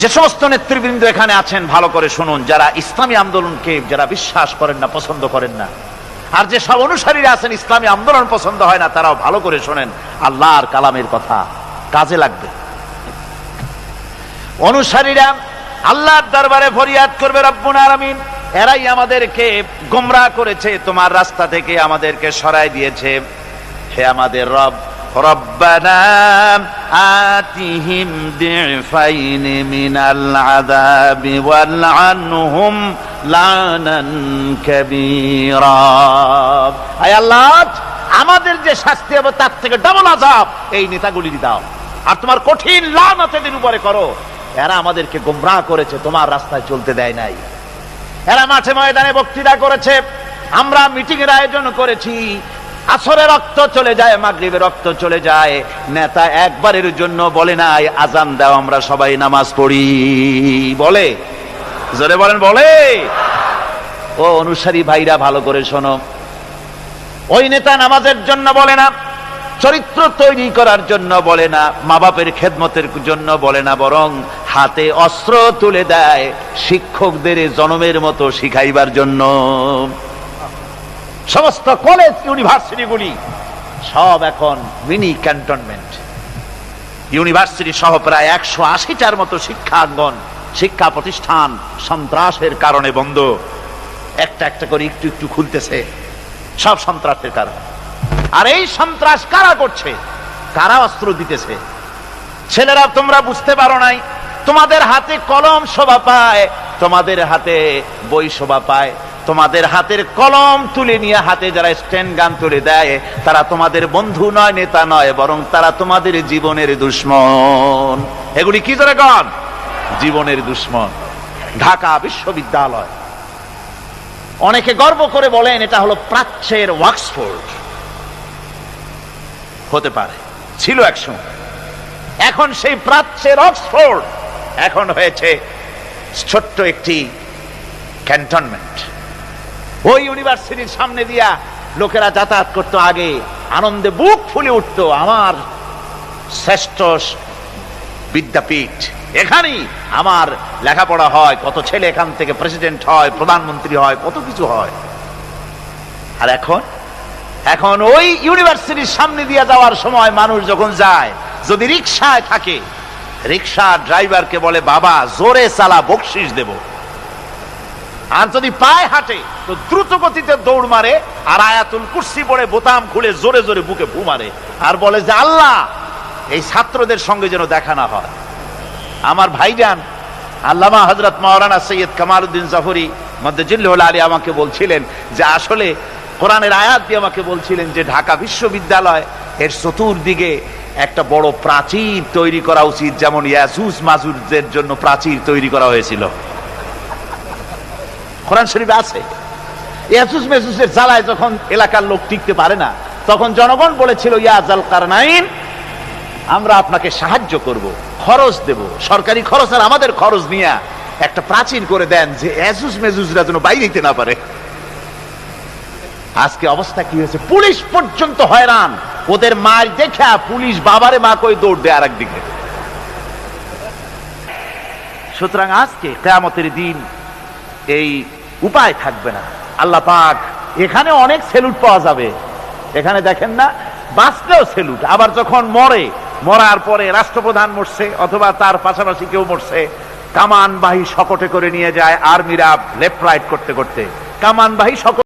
যে সমস্ত নেতৃবৃন্দ এখানে আছেন ভালো করে শুনুন, যারা ইসলামী আন্দোলনকে যারা বিশ্বাস করেন না, পছন্দ করেন না, আর যে সব অনুসারীরা আছেন ইসলামী আন্দোলন পছন্দ হয় না, তারাও ভালো করে শোনেন, আল্লাহর কালামের কথা কাজে লাগবে। অনুসারীরা আল্লাহর দরবারে ফরিয়াদ করবে, রব্বুল আলামিন এরাই আমাদেরকে গোমরাহ করেছে, তোমার রাস্তা থেকে আমাদেরকে সরাই দিয়েছে। হে আমাদের রব, রব্বানা আতিহিম দিফাইন মিনাল আযাবি ওয়ালআনহুম লানান কাবীরা। আয় আল্লাহ, আমাদের যে শাস্তি হবে তার থেকে ডাবল আযাব এই নেতাগুলির দাও, আর তোমার কঠিন লানত এদের উপরে করো। এরা আমাদেরকে গোমরাহ করেছে, তোমার রাস্তায় চলতে দেয় নাই। এরা মাঠে ময়দানে বক্তৃতা করেছে, আমরা মিটিং এর আয়োজন করেছি, আসরে রক্ত চলে যায়, মাগরিবে রক্ত চলে যায়, নেতা একবারের জন্য বলে নাই আজান দাও আমরা সবাই নামাজ পড়ি। বলে? জোরে বলেন, বলে? ও অনুসারী ভাইরা ভালো করে শোনো, ওই নেতা নামাজের জন্য বলে না, চরিত্র তৈরি করার জন্য বলে না, মা বাপের খেদমতের জন্য বলে না, বরং হাতে অস্ত্র তুলে দেয় শিক্ষকদের জনমের মতো শিখাইবার জন্য। সমস্ত কলেজ ইউনিভার্সিটিগুলি সব এখন মিনি ক্যান্টনমেন্ট। ইউনিভার্সিটি সহ প্রায় 180টার মতো শিক্ষাঙ্গন, শিক্ষা প্রতিষ্ঠান সন্ত্রাসের কারণে বন্ধ। একটা একটা করে একটু একটু খুলতেছে, সব সন্ত্রাসের কারণে। আর এই সন্ত্রাস কারা করছে? কারা অস্ত্র দিতেছে? ছেলেরা, তোমরা বুঝতে পারো নাই, তোমাদের হাতে কলম শোভা পায়, তোমাদের হাতে বই শোভা পায়, তোমাদের হাতের কলম তুলে নিয়ে হাতে যারা স্ট্যান্ড গান তুলে দেয়, তারা তোমাদের বন্ধু নয়, নেতা নয়, বরং তারা তোমাদের জীবনের দুশ্মন। এগুলি কি করে গণ? জীবনের দুশ্মন। ঢাকা বিশ্ববিদ্যালয়, অনেকে গর্ব করে বলেন এটা হলো প্রাচ্যের অক্সফোর্ড। হতে পারে, ছিল একসময়। এখন সেই প্রাচ্যের অক্সফোর্ড এখন হয়েছে ছোট্ট একটি ক্যান্টনমেন্ট। ওই ইউনিভার্সিটির সামনে দিয়া লোকেরা যাতায়াত করতো, আগে আনন্দে বুক ফুলে উঠতো, আমার শ্রেষ্ঠ বিদ্যাপীঠ, এখানেই আমার লেখাপড়া হয়, কত ছেলে এখান থেকে প্রেসিডেন্ট হয়, প্রধানমন্ত্রী হয়, কত কিছু হয়। আর এখন ওই ইউনিভার্সিটির সামনে দিয়ে যাওয়ার সময় মানুষ যখন যায়, যদি রিকশায় থাকে, রিকশা ড্রাইভারকে বলে বাবা জোরে চালা, বকশিস দেব। আর যদি পায়ে হাঁটে তো দ্রুত গতিতে দৌড় মারে, আর আয়াতুল কুরসি পড়ে বোতাম খুলে জোরে জোরে বুকে ফু মারে, আর বলে যে আল্লাহ এই ছাত্রদের সঙ্গে যেন দেখা না হয়। আমার ভাইজান আল্লামা হযরত মাওলানা সৈয়দ কামালউদ্দিন জাফরি মাদ্দাজিল্লাহুল আলী আমাকে বলছিলেন যে আসলে কোরআনের আয়াত দিয়ে আমাকে বলছিলেন যে ঢাকা বিশ্ববিদ্যালয় এর চতুর্দিকে একটা বড় প্রাচীর তৈরি করা উচিত, যেমন ইয়াজুজ মাজুজের জন্য প্রাচীর তৈরি করা হয়েছিল। কোরআন শরীফে আছে। ইয়াজুজ মাজুজের জ্বালায় যখন এলাকার লোক টিকতে পারে না, তখন জনগণ বলেছিল ইয়া যাল কারনাইন, আমরা আপনাকে সাহায্য করব, খরচ দেব, সরকারি খরচ আর আমাদের খরচ নিয়ে একটা প্রাচীর করে দেন যে ইয়াজুজ মাজুজরা যেন বাইরে যেতে না পারে। আজকে অবস্থা কি হয়েছে? পুলিশ পর্যন্ত হয়রান, ওদের মার দেখা পুলিশ বাবারে মা কই দৌড় দেয় আর একদিকে। সুতরাং আজকে কিয়ামতের দিন এই উপায় থাকবে না। আল্লাহ পাক এখানে অনেক সেলুট পাওয়া যাবে, এখানে দেখেন না, বাঁচলেও সেলুট, আবার যখন মরার পরে রাষ্ট্রপ্রধান মরছে অথবা তার পাশাপাশি কেউ মরছে, কামানবাহী শকটে করে নিয়ে যায় আর্মিরা লেফট রাইট করতে করতে, কামানবাহী শকট